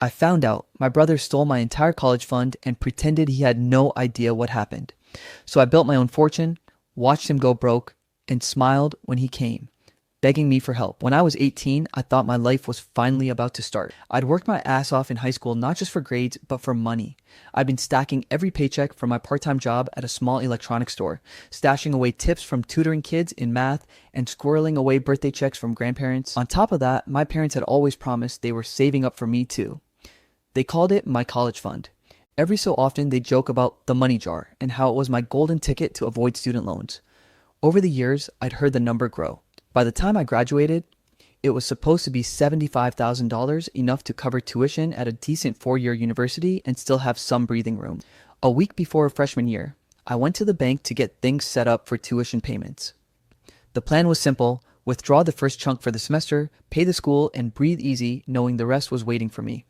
I found out my brother stole my entire college fund and pretended he had no idea what happened. So I built my own fortune, watched him go broke, and smiled when he came, begging me for help. When I was 18, I thought my life was finally about to start. I'd worked my ass off in high school not just for grades, but for money. I'd been stacking every paycheck from my part-time job at a small electronics store, stashing away tips from tutoring kids in math, and squirreling away birthday checks from grandparents. On top of that, my parents had always promised they were saving up for me too. They called it my college fund. Every so often, they joke about the money jar and how it was my golden ticket to avoid student loans. Over the years, I'd heard the number grow. By the time I graduated, it was supposed to be $75,000, enough to cover tuition at a decent four-year university and still have some breathing room. A week before freshman year, I went to the bank to get things set up for tuition payments. The plan was simple: withdraw the first chunk for the semester, pay the school, and breathe easy knowing the rest was waiting for me.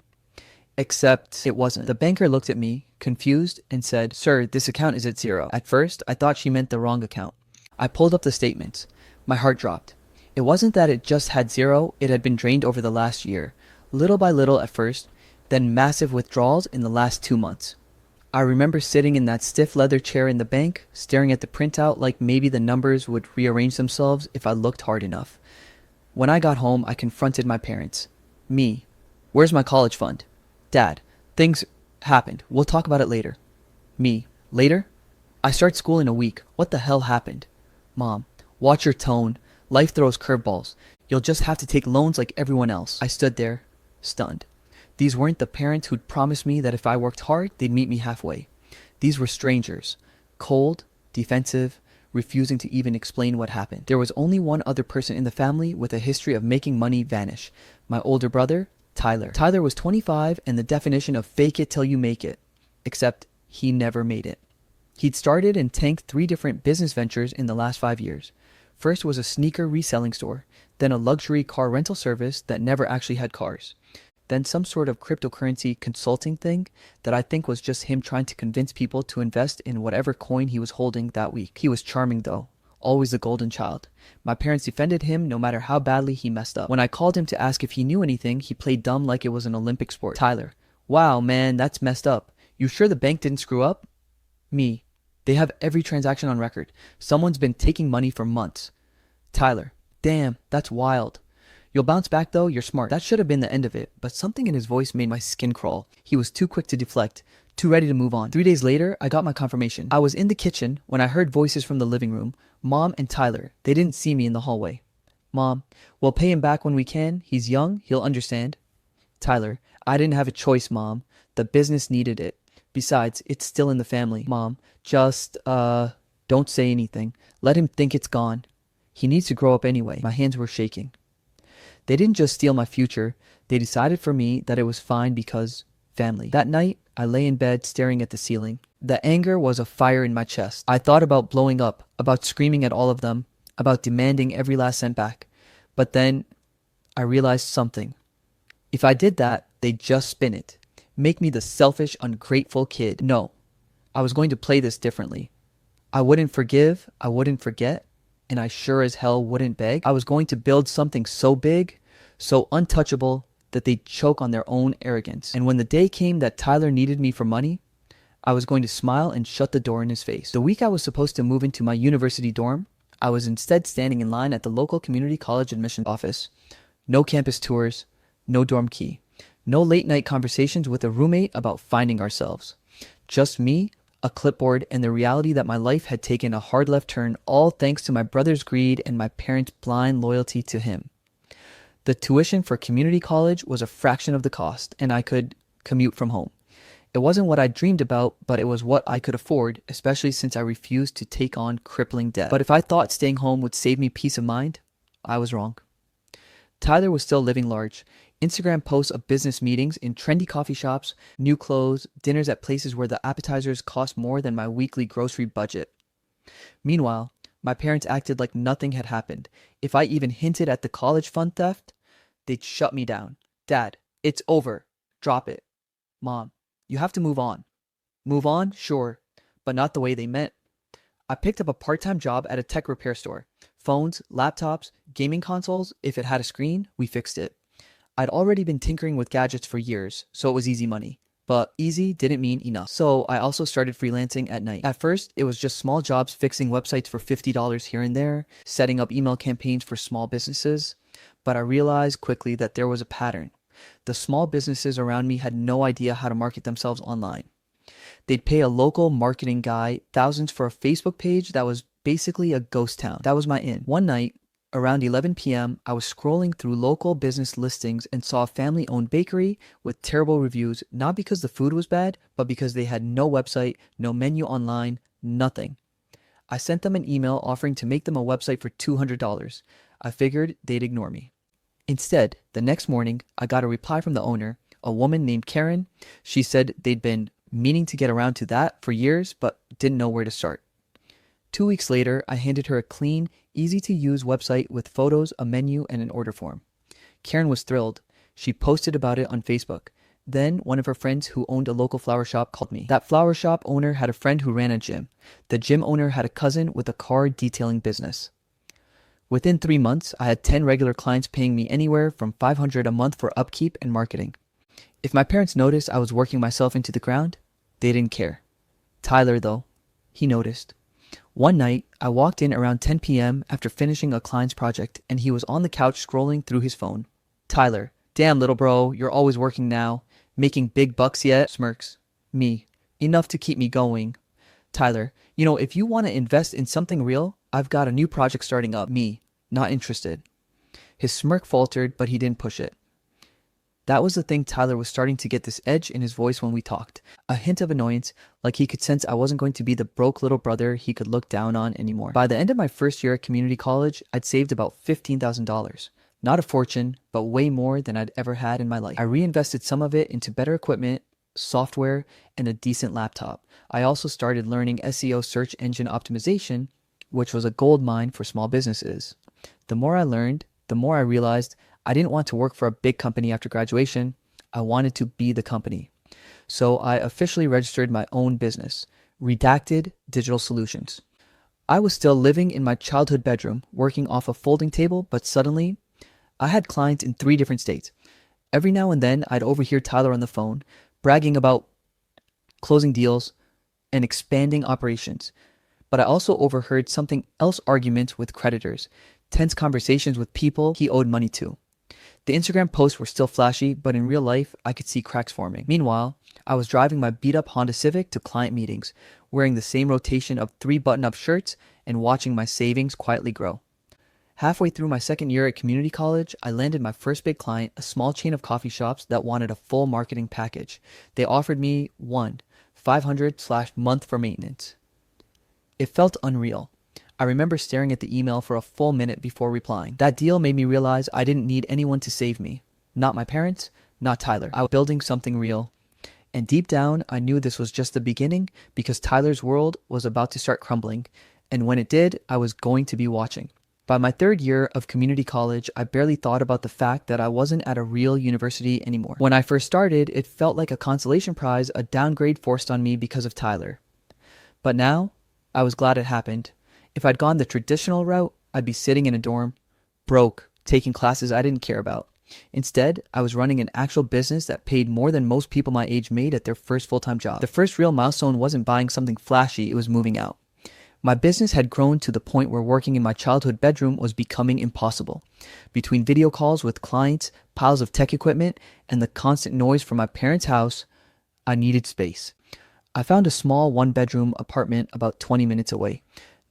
Except it wasn't. The banker looked at me, confused, and said, "Sir, this account is at zero." At first, I thought she meant the wrong account. I pulled up the statements. My heart dropped. It wasn't that it just had zero, it had been drained over the last year. Little by little at first, then massive withdrawals in the last 2 months. I remember sitting in that stiff leather chair in the bank, staring at the printout like maybe the numbers would rearrange themselves if I looked hard enough. When I got home, I confronted my parents. Me. Where's my college fund? Dad. Things happened. We'll talk about it later. Me. Later? I start school in a week. What the hell happened? Mom. Watch your tone. Life throws curveballs. You'll just have to take loans like everyone else. I stood there, stunned. These weren't the parents who'd promised me that if I worked hard, they'd meet me halfway. These were strangers. Cold, defensive, refusing to even explain what happened. There was only one other person in the family with a history of making money vanish. My older brother, Tyler. Tyler was 25 and the definition of fake it till you make it. Except he never made it. He'd started and tanked 3 different business ventures in the last 5 years. First was a sneaker reselling store, then a luxury car rental service that never actually had cars, then some sort of cryptocurrency consulting thing that I think was just him trying to convince people to invest in whatever coin he was holding that week. He was charming though, always the golden child. My parents defended him no matter how badly he messed up. When I called him to ask if he knew anything, he played dumb like it was an Olympic sport. Tyler. Wow, man, that's messed up. You sure the bank didn't screw up? Me. They have every transaction on record. Someone's been taking money for months. Tyler. Damn, that's wild. You'll bounce back though, you're smart. That should have been the end of it, but something in his voice made my skin crawl. He was too quick to deflect, too ready to move on. 3 days later, I got my confirmation. I was in the kitchen when I heard voices from the living room. Mom and Tyler. They didn't see me in the hallway. Mom. We'll pay him back when we can. He's young, he'll understand. Tyler. I didn't have a choice, Mom. The business needed it. Besides, it's still in the family. Mom. Just, don't say anything. Let him think it's gone. He needs to grow up anyway. My hands were shaking. They didn't just steal my future. They decided for me that it was fine because family. That night, I lay in bed staring at the ceiling. The anger was a fire in my chest. I thought about blowing up, about screaming at all of them, about demanding every last cent back. But then I realized something. If I did that, they'd just spin it. Make me the selfish, ungrateful kid. No, I was going to play this differently. I wouldn't forgive, I wouldn't forget, and I sure as hell wouldn't beg. I was going to build something so big, so untouchable, that they'd choke on their own arrogance. And when the day came that Tyler needed me for money, I was going to smile and shut the door in his face. The week I was supposed to move into my university dorm, I was instead standing in line at the local community college admission office. No campus tours, no dorm key, no late night conversations with a roommate about finding ourselves. Just me, a clipboard, and the reality that my life had taken a hard left turn, all thanks to my brother's greed and my parents' blind loyalty to him. The tuition for community college was a fraction of the cost, and I could commute from home. It wasn't what I dreamed about, but it was what I could afford, especially since I refused to take on crippling debt. But if I thought staying home would save me peace of mind, I was wrong. Tyler was still living large. Instagram posts of business meetings in trendy coffee shops, new clothes, dinners at places where the appetizers cost more than my weekly grocery budget. Meanwhile, my parents acted like nothing had happened. If I even hinted at the college fund theft, they'd shut me down. Dad, it's over. Drop it. Mom, you have to move on. Move on? Sure, but not the way they meant. I picked up a part-time job at a tech repair store. Phones, laptops, gaming consoles, if it had a screen, we fixed it. I'd already been tinkering with gadgets for years, so it was easy money. But easy didn't mean enough. So I also started freelancing at night. At first, it was just small jobs fixing websites for $50 here and there, setting up email campaigns for small businesses. But I realized quickly that there was a pattern. The small businesses around me had no idea how to market themselves online. They'd pay a local marketing guy thousands for a Facebook page that was basically a ghost town. That was my in. One night, around 11 p.m., I was scrolling through local business listings and saw a family-owned bakery with terrible reviews, not because the food was bad, but because they had no website, no menu online, nothing. I sent them an email offering to make them a website for $200. I figured they'd ignore me. Instead, the next morning, I got a reply from the owner, a woman named Karen. She said they'd been meaning to get around to that for years, but didn't know where to start. 2 weeks later, I handed her a clean, easy-to-use website with photos, a menu, and an order form. Karen was thrilled. She posted about it on Facebook. Then, one of her friends who owned a local flower shop called me. That flower shop owner had a friend who ran a gym. The gym owner had a cousin with a car detailing business. Within 3 months, I had 10 regular clients paying me anywhere from $500 a month for upkeep and marketing. If my parents noticed I was working myself into the ground, they didn't care. Tyler, though, he noticed. One night, I walked in around 10 p.m. after finishing a client's project, and he was on the couch scrolling through his phone. Tyler, damn little bro, you're always working now. Making big bucks yet? Smirks. Me, enough to keep me going. Tyler, if you want to invest in something real, I've got a new project starting up. Me, not interested. His smirk faltered, but he didn't push it. That was the thing. Tyler was starting to get this edge in his voice when we talked. A hint of annoyance, like he could sense I wasn't going to be the broke little brother he could look down on anymore. By the end of my first year at community college, I'd saved about $15,000. Not a fortune, but way more than I'd ever had in my life. I reinvested some of it into better equipment, software, and a decent laptop. I also started learning SEO, search engine optimization, which was a gold mine for small businesses. The more I learned, the more I realized I didn't want to work for a big company after graduation. I wanted to be the company. So I officially registered my own business, Redacted Digital Solutions. I was still living in my childhood bedroom, working off a folding table, but suddenly I had clients in 3 different states. Every now and then I'd overhear Tyler on the phone, bragging about closing deals and expanding operations. But I also overheard something else: arguments with creditors, tense conversations with people he owed money to. The Instagram posts were still flashy, but in real life, I could see cracks forming. Meanwhile, I was driving my beat-up Honda Civic to client meetings, wearing the same rotation of 3 button-up shirts and watching my savings quietly grow. Halfway through my second year at community college, I landed my first big client, a small chain of coffee shops that wanted a full marketing package. They offered me $500/month for maintenance. It felt unreal. I remember staring at the email for a full minute before replying. That deal made me realize I didn't need anyone to save me. Not my parents, not Tyler. I was building something real. And deep down, I knew this was just the beginning, because Tyler's world was about to start crumbling. And when it did, I was going to be watching. By my 3rd year of community college, I barely thought about the fact that I wasn't at a real university anymore. When I first started, it felt like a consolation prize, a downgrade forced on me because of Tyler. But now, I was glad it happened. If I'd gone the traditional route, I'd be sitting in a dorm, broke, taking classes I didn't care about. Instead, I was running an actual business that paid more than most people my age made at their first full-time job. The first real milestone wasn't buying something flashy, it was moving out. My business had grown to the point where working in my childhood bedroom was becoming impossible. Between video calls with clients, piles of tech equipment, and the constant noise from my parents' house, I needed space. I found a small 1-bedroom apartment about 20 minutes away.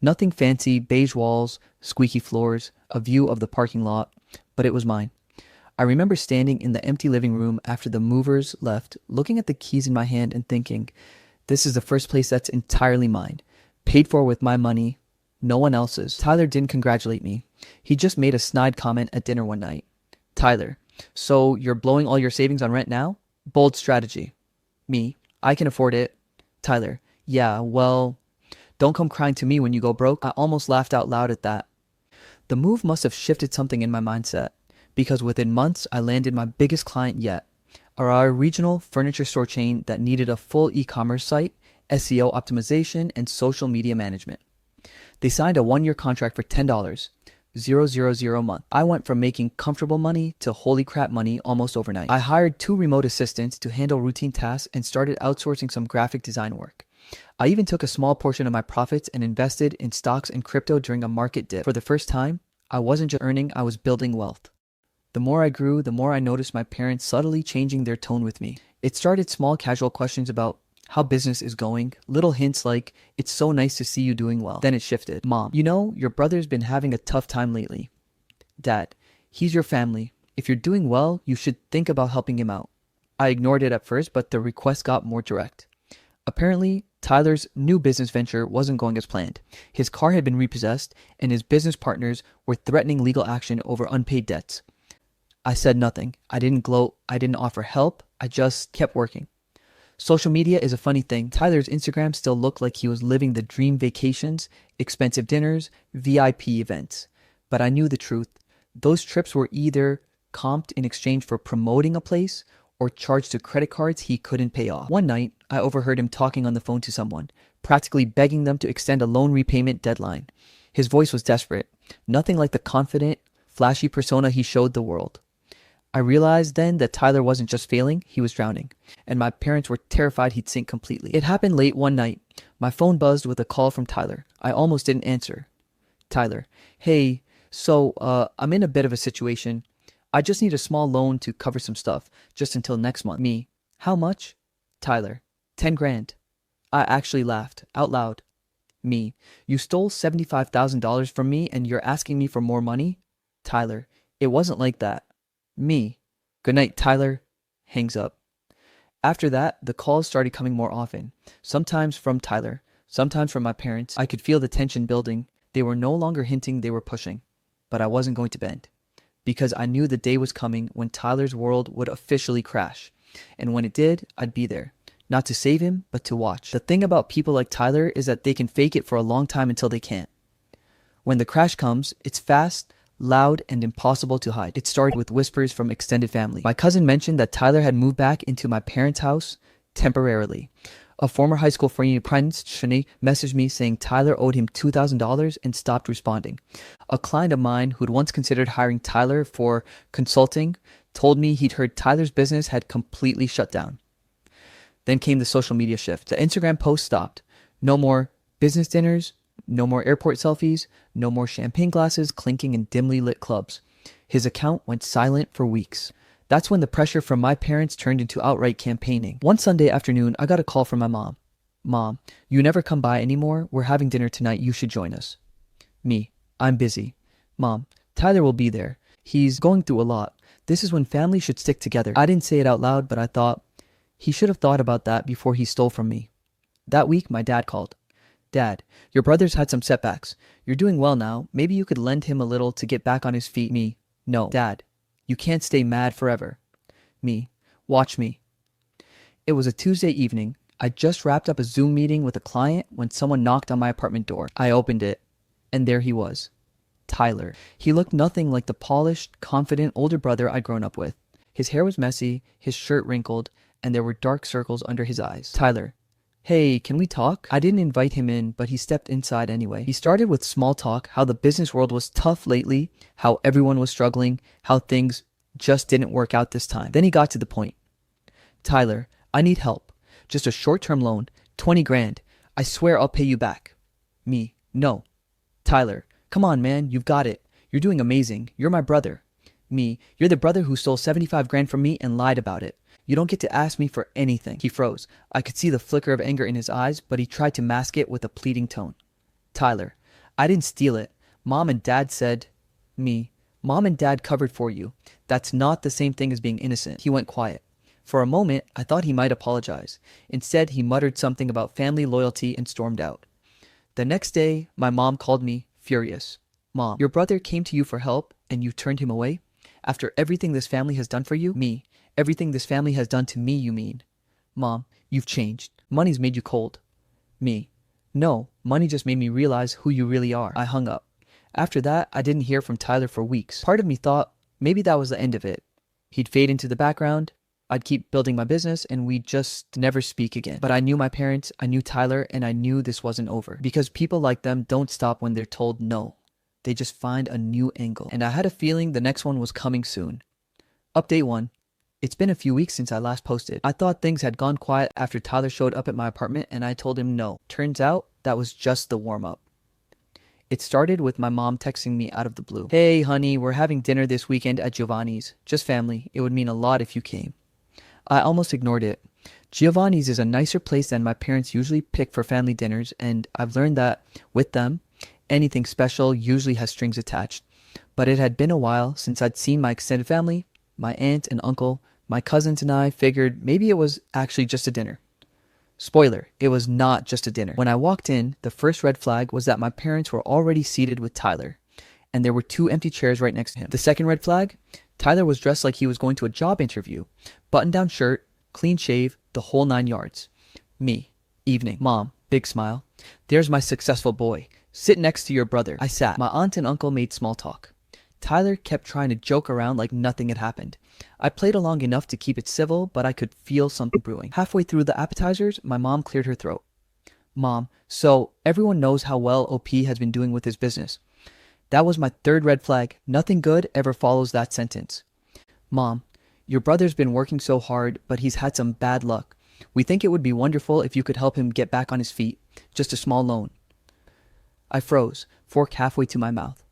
Nothing fancy, beige walls, squeaky floors, a view of the parking lot, but it was mine. I remember standing in the empty living room after the movers left, looking at the keys in my hand and thinking, this is the first place that's entirely mine, paid for with my money, no one else's. Tyler didn't congratulate me. He just made a snide comment at dinner one night. Tyler, so you're blowing all your savings on rent now? Bold strategy. Me, I can afford it. Tyler, yeah, well, don't come crying to me when you go broke. I almost laughed out loud at that. The move must have shifted something in my mindset, because within months I landed my biggest client yet, a regional furniture store chain that needed a full e-commerce site, SEO optimization, and social media management. They signed a 1-year contract for $10, $000 month. I went from making comfortable money to holy crap money almost overnight. I hired 2 remote assistants to handle routine tasks and started outsourcing some graphic design work. I even took a small portion of my profits and invested in stocks and crypto during a market dip. For the first time, I wasn't just earning, I was building wealth. The more I grew, the more I noticed my parents subtly changing their tone with me. It started small casual questions about how business is going, little hints like, "It's so nice to see you doing well." Then it shifted. "Mom, you know, your brother's been having a tough time lately." "Dad, he's your family. If you're doing well, you should think about helping him out." I ignored it at first, but the request got more direct. Apparently, Tyler's new business venture wasn't going as planned. His car had been repossessed, and his business partners were threatening legal action over unpaid debts. I said nothing. I didn't gloat. I didn't offer help. I just kept working. Social media is a funny thing. Tyler's Instagram still looked like he was living the dream vacations, expensive dinners, VIP events. But I knew the truth. Those trips were either comped in exchange for promoting a place or charged to credit cards he couldn't pay off. One night, I overheard him talking on the phone to someone, practically begging them to extend a loan repayment deadline. His voice was desperate, nothing like the confident, flashy persona he showed the world. I realized then that Tyler wasn't just failing, he was drowning, and my parents were terrified he'd sink completely. It happened late one night. My phone buzzed with a call from Tyler. I almost didn't answer. "Tyler, hey, I'm in a bit of a situation. I just need a small loan to cover some stuff, just until next month." Me, "How much?" Tyler, 10 grand. I actually laughed, out loud. Me, "You stole $75,000 from me and you're asking me for more money?" Tyler, "It wasn't like that." Me, "Good night, Tyler." Hangs up. After that, the calls started coming more often, sometimes from Tyler, sometimes from my parents. I could feel the tension building. They were no longer hinting, they were pushing. But I wasn't going to bend, because I knew the day was coming when Tyler's world would officially crash. And when it did, I'd be there. Not to save him, but to watch. The thing about people like Tyler is that they can fake it for a long time until they can't. When the crash comes, it's fast, loud, and impossible to hide. It started with whispers from extended family. My cousin mentioned that Tyler had moved back into my parents' house temporarily. A former high school friend, Shani, messaged me saying Tyler owed him $2,000 and stopped responding. A client of mine who'd once considered hiring Tyler for consulting told me he'd heard Tyler's business had completely shut down. Then came the social media shift. The Instagram post stopped. No more business dinners, no more airport selfies, no more champagne glasses clinking in dimly lit clubs. His account went silent for weeks. That's when the pressure from my parents turned into outright campaigning. One Sunday afternoon, I got a call from my mom. "Mom, you never come by anymore. We're having dinner tonight. You should join us." Me, "I'm busy." "Mom, Tyler will be there. He's going through a lot. This is when family should stick together." I didn't say it out loud, but I thought, he should have thought about that before he stole from me. That week, my dad called. "Dad, your brother's had some setbacks. You're doing well now. Maybe you could lend him a little to get back on his feet." Me, "No, Dad, you can't stay mad forever." Me, "Watch me." It was a Tuesday evening. I just wrapped up a Zoom meeting with a client when someone knocked on my apartment door. I opened it, and there he was. Tyler. He looked nothing like the polished, confident older brother I'd grown up with. His hair was messy, his shirt wrinkled, and there were dark circles under his eyes. "Tyler, hey, can we talk?" I didn't invite him in, but he stepped inside anyway. He started with small talk, how the business world was tough lately, how everyone was struggling, how things just didn't work out this time. Then he got to the point. "Tyler, I need help. Just a short-term loan, 20 grand. I swear I'll pay you back." Me, "No." Tyler, "Come on, man, you've got it. You're doing amazing. You're my brother." Me, "You're the brother who stole 75 grand from me and lied about it. You don't get to ask me for anything." He froze. I could see the flicker of anger in his eyes, but he tried to mask it with a pleading tone. Tyler, "I didn't steal it. Mom and Dad said..." Me, "Mom and Dad covered for you. That's not the same thing as being innocent." He went quiet. For a moment, I thought he might apologize. Instead, he muttered something about family loyalty and stormed out. The next day, my mom called me, furious. "Mom, your brother came to you for help and you turned him away? After everything this family has done for you?" Me, "Everything this family has done to me, you mean?" Mom, "You've changed. Money's made you cold." Me, "No, money just made me realize who you really are." I hung up. After that, I didn't hear from Tyler for weeks. Part of me thought maybe that was the end of it. He'd fade into the background, I'd keep building my business, and we'd just never speak again. But I knew my parents, I knew Tyler, and I knew this wasn't over. Because people like them don't stop when they're told no. they just find a new angle. And I had a feeling the next one was coming soon. Update 1. It's been a few weeks since I last posted. I thought things had gone quiet after Tyler showed up at my apartment and I told him no. Turns out that was just the warm-up. It started with my mom texting me out of the blue. "Hey honey, we're having dinner this weekend at Giovanni's. Just family. It would mean a lot if you came." I almost ignored it. Giovanni's is a nicer place than my parents usually pick for family dinners, and I've learned that with them, anything special usually has strings attached. But it had been a while since I'd seen my extended family, my aunt and uncle, my cousins, and I figured maybe it was actually just a dinner. Spoiler, it was not just a dinner. When I walked in, the first red flag was that my parents were already seated with Tyler, and there were 2 empty chairs right next to him. The second red flag, Tyler was dressed like he was going to a job interview. Button-down shirt, clean shave, the whole 9 yards. Me. Evening. Mom. Big smile. "There's my successful boy. Sit next to your brother." I sat. My aunt and uncle made small talk. Tyler kept trying to joke around like nothing had happened. I played along enough to keep it civil, but I could feel something brewing. Halfway through the appetizers, my mom cleared her throat. "Mom, so everyone knows how well OP has been doing with his business." That was my third red flag. Nothing good ever follows that sentence. "Mom, your brother's been working so hard, but he's had some bad luck. We think it would be wonderful if you could help him get back on his feet. Just a small loan." I froze, fork halfway to my mouth.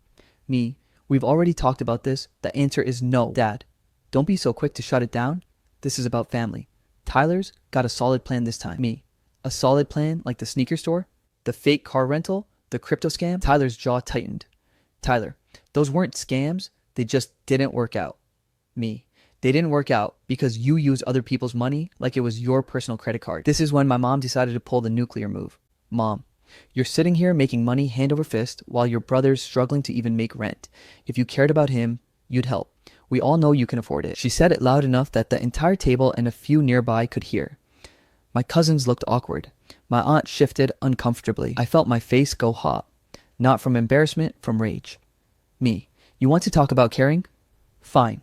Me. "We've already talked about this. The answer is no, Dad. Don't be so quick to shut it down. This is about family. Tyler's got a solid plan this time." Me. "A solid plan like the sneaker store? The fake car rental? The crypto scam?" Tyler's jaw tightened. "Tyler, those weren't scams. They just didn't work out." Me. "They didn't work out because you used other people's money like it was your personal credit card." This is when my mom decided to pull the nuclear move. "Mom, you're sitting here making money hand over fist while your brother's struggling to even make rent. If you cared about him, you'd help. We all know you can afford it." She said it loud enough that the entire table and a few nearby could hear. My cousins looked awkward. My aunt shifted uncomfortably. I felt my face go hot. Not from embarrassment, from rage. Me. "You want to talk about caring? Fine.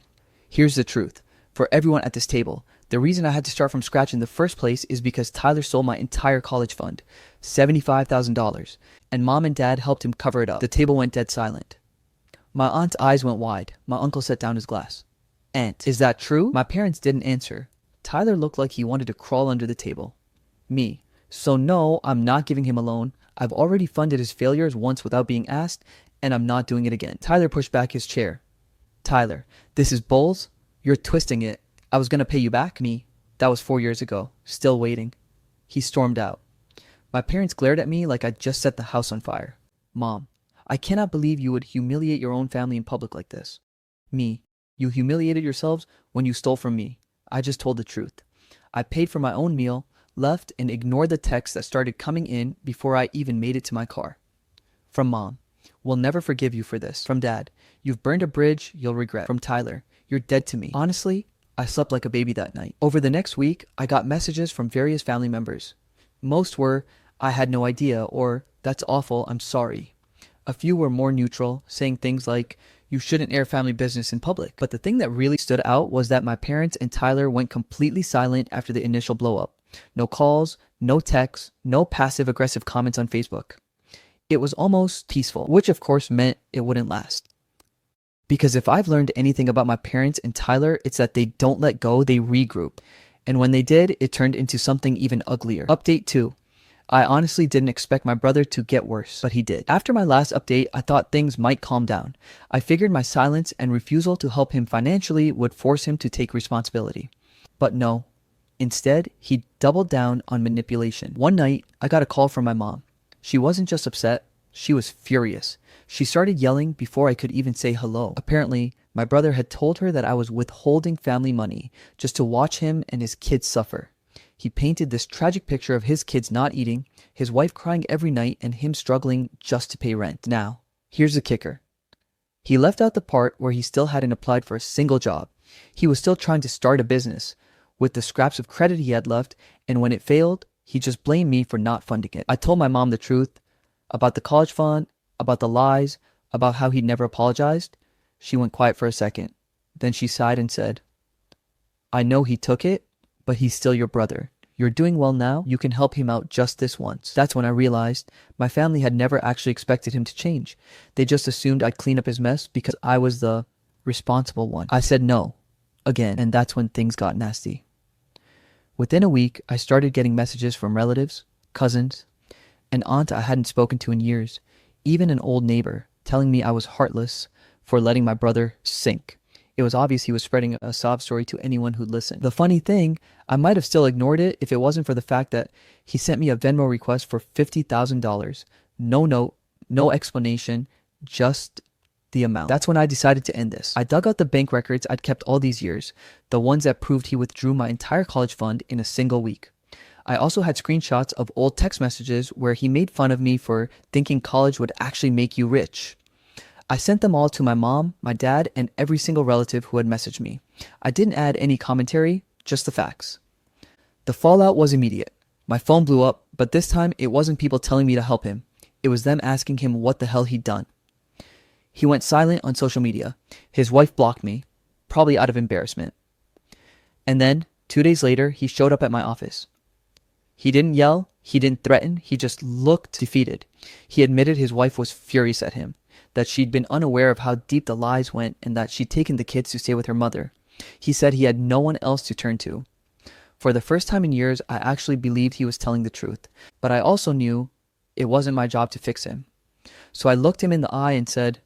Here's the truth. For everyone at this table, the reason I had to start from scratch in the first place is because Tyler stole my entire college fund, $75,000, and Mom and Dad helped him cover it up." The table went dead silent. My aunt's eyes went wide. My uncle set down his glass. "Aunt, is that true?" My parents didn't answer. Tyler looked like he wanted to crawl under the table. Me. "So no, I'm not giving him a loan. I've already funded his failures once without being asked, and I'm not doing it again." Tyler pushed back his chair. "Tyler, this is bulls? You're twisting it. I was gonna pay you back." Me. "That was 4 years ago. Still waiting." He stormed out. My parents glared at me like I'd just set the house on fire. Mom. "I cannot believe you would humiliate your own family in public like this." Me. "You humiliated yourselves when you stole from me. I just told the truth. I paid for my own meal, left, and ignored the texts that started coming in before I even made it to my car." From Mom. "We'll never forgive you for this." From Dad. "You've burned a bridge you'll regret." From Tyler. "You're dead to me." Honestly, I slept like a baby that night. Over the next week, I got messages from various family members. Most were, "I had no idea," or "That's awful, I'm sorry." A few were more neutral, saying things like, "You shouldn't air family business in public." But the thing that really stood out was that my parents and Tyler went completely silent after the initial blow-up. No calls, no texts, no passive-aggressive comments on Facebook. It was almost peaceful, which of course meant it wouldn't last. Because if I've learned anything about my parents and Tyler, it's that they don't let go, they regroup. And when they did, it turned into something even uglier. Update 2. I honestly didn't expect my brother to get worse, but he did. After my last update, I thought things might calm down. I figured my silence and refusal to help him financially would force him to take responsibility. But no. Instead, he doubled down on manipulation. One night, I got a call from my mom. She wasn't just upset, she was furious. She started yelling before I could even say hello. Apparently, my brother had told her that I was withholding family money just to watch him and his kids suffer. He painted this tragic picture of his kids not eating, his wife crying every night, and him struggling just to pay rent. Now, here's the kicker. He left out the part where he still hadn't applied for a single job. He was still trying to start a business with the scraps of credit he had left, and when it failed, he just blamed me for not funding it. I told my mom the truth about the college fund, about the lies, about how he'd never apologized. She went quiet for a second. Then she sighed and said, "I know he took it, but he's still your brother. You're doing well now. You can help him out just this once. That's when I realized my family had never actually expected him to change. They just assumed I'd clean up his mess because I was the responsible one. I said no again, and that's when things got nasty. Within a week, I started getting messages from relatives, cousins, an aunt I hadn't spoken to in years, even an old neighbor, telling me I was heartless for letting my brother sink. It was obvious he was spreading a sob story to anyone who'd listen. The funny thing, I might have still ignored it if it wasn't for the fact that he sent me a Venmo request for $50,000. No note, no explanation, just the amount. That's when I decided to end this. I dug out the bank records I'd kept all these years, the ones that proved he withdrew my entire college fund in a single week. I also had screenshots of old text messages where he made fun of me for thinking college would actually make you rich. I sent them all to my mom, my dad, and every single relative who had messaged me. I didn't add any commentary, just the facts. The fallout was immediate. My phone blew up, but this time it wasn't people telling me to help him. It was them asking him what the hell he'd done. He went silent on social media. His wife blocked me, probably out of embarrassment. And then, 2 days later, he showed up at my office. He didn't yell, he didn't threaten, he just looked defeated. He admitted his wife was furious at him, that she'd been unaware of how deep the lies went and that she'd taken the kids to stay with her mother. He said he had no one else to turn to. For the first time in years, I actually believed he was telling the truth, but I also knew it wasn't my job to fix him. So I looked him in the eye and said,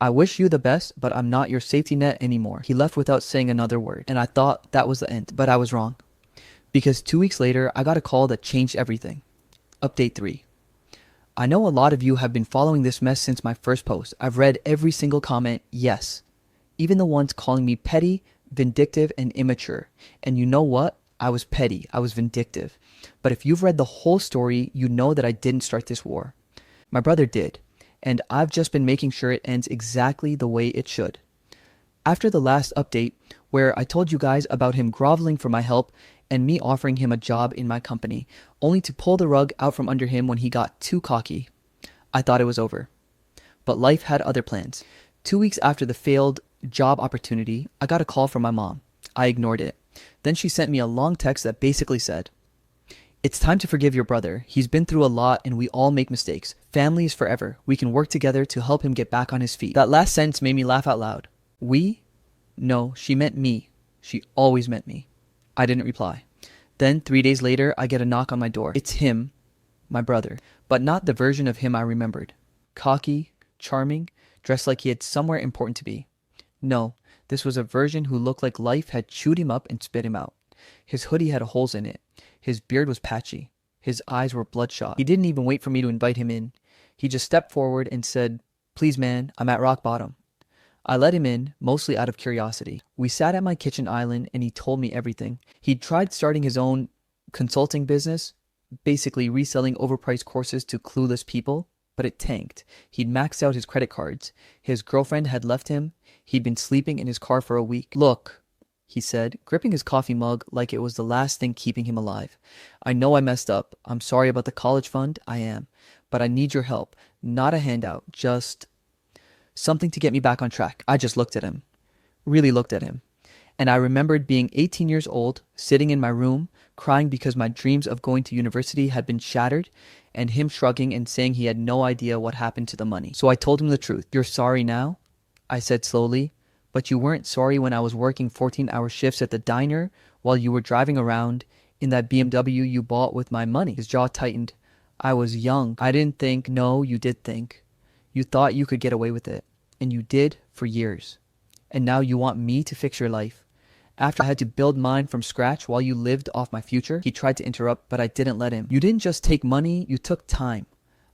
I wish you the best, but I'm not your safety net anymore. He left without saying another word, and I thought that was the end, but I was wrong. Because 2 weeks later, I got a call that changed everything. Update 3. I know a lot of you have been following this mess since my first post. I've read every single comment, yes. Even the ones calling me petty, vindictive, and immature. And you know what? I was petty. I was vindictive. But if you've read the whole story, you know that I didn't start this war. My brother did. And I've just been making sure it ends exactly the way it should. After the last update, where I told you guys about him groveling for my help and me offering him a job in my company, only to pull the rug out from under him when he got too cocky, I thought it was over. But life had other plans. 2 weeks after the failed job opportunity, I got a call from my mom. I ignored it. Then she sent me a long text that basically said, "It's time to forgive your brother. He's been through a lot and we all make mistakes. Family is forever. We can work together to help him get back on his feet." That last sentence made me laugh out loud. We? No, she meant me. She always meant me. I didn't reply. Then 3 days later, I get a knock on my door. It's him, my brother, but not the version of him I remembered. Cocky, charming, dressed like he had somewhere important to be. No, this was a version who looked like life had chewed him up and spit him out. His hoodie had holes in it. His beard was patchy. His eyes were bloodshot. He didn't even wait for me to invite him in. He just stepped forward and said, "Please, man, I'm at rock bottom." I let him in, mostly out of curiosity. We sat at my kitchen island and he told me everything. He'd tried starting his own consulting business, basically reselling overpriced courses to clueless people, but it tanked. He'd maxed out his credit cards. His girlfriend had left him. He'd been sleeping in his car for a week. "Look," he said, gripping his coffee mug like it was the last thing keeping him alive. "I know I messed up. I'm sorry about the college fund. I am. But I need your help. Not a handout. Just something to get me back on track." I just looked at him. Really looked at him. And I remembered being 18 years old, sitting in my room, crying because my dreams of going to university had been shattered, and him shrugging and saying he had no idea what happened to the money. So I told him the truth. "You're sorry now?" I said slowly. "But you weren't sorry when I was working 14-hour shifts at the diner while you were driving around in that BMW you bought with my money." His jaw tightened. "I was young. I didn't think." "No, you did think. You thought you could get away with it. And you did for years. And now you want me to fix your life. After I had to build mine from scratch while you lived off my future." He tried to interrupt, but I didn't let him. "You didn't just take money, you took time.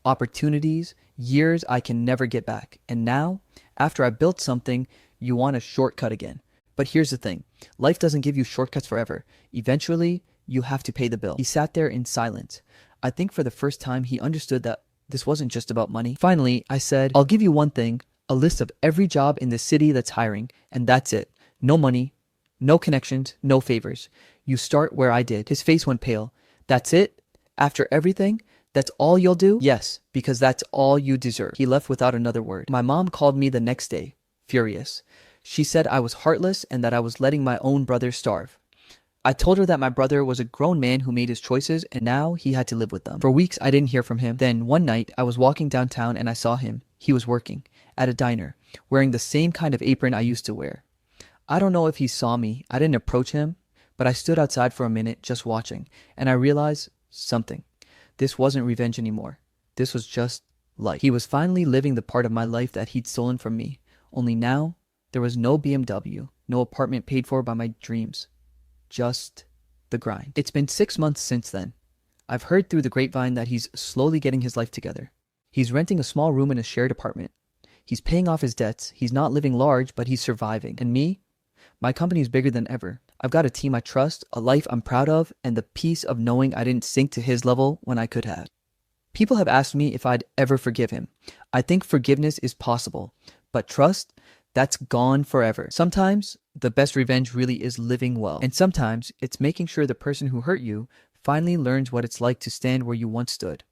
Opportunities, years I can never get back. And now, after I built something, you want a shortcut again. But here's the thing. Life doesn't give you shortcuts forever. Eventually, you have to pay the bill." He sat there in silence. I think for the first time he understood that this wasn't just about money. Finally, I said, "I'll give you one thing, a list of every job in the city that's hiring, and that's it. No money, no connections, no favors. You start where I did." His face went pale. "That's it? After everything? That's all you'll do?" "Yes, because that's all you deserve." He left without another word. My mom called me the next day, furious. She said I was heartless and that I was letting my own brother starve. I told her that my brother was a grown man who made his choices and now he had to live with them. For weeks, I didn't hear from him. Then one night, I was walking downtown and I saw him. He was working at a diner, wearing the same kind of apron I used to wear. I don't know if he saw me. I didn't approach him, but I stood outside for a minute just watching, and I realized something. This wasn't revenge anymore. This was just life. He was finally living the part of my life that he'd stolen from me. Only now, there was no BMW, no apartment paid for by my dreams. Just the grind. It's been 6 months since then. I've heard through the grapevine that he's slowly getting his life together. He's renting a small room in a shared apartment. He's paying off his debts. He's not living large, but he's surviving. And me? My company's bigger than ever. I've got a team I trust, a life I'm proud of, and the peace of knowing I didn't sink to his level when I could have. People have asked me if I'd ever forgive him. I think forgiveness is possible, but trust, that's gone forever. Sometimes the best revenge really is living well. And sometimes it's making sure the person who hurt you finally learns what it's like to stand where you once stood.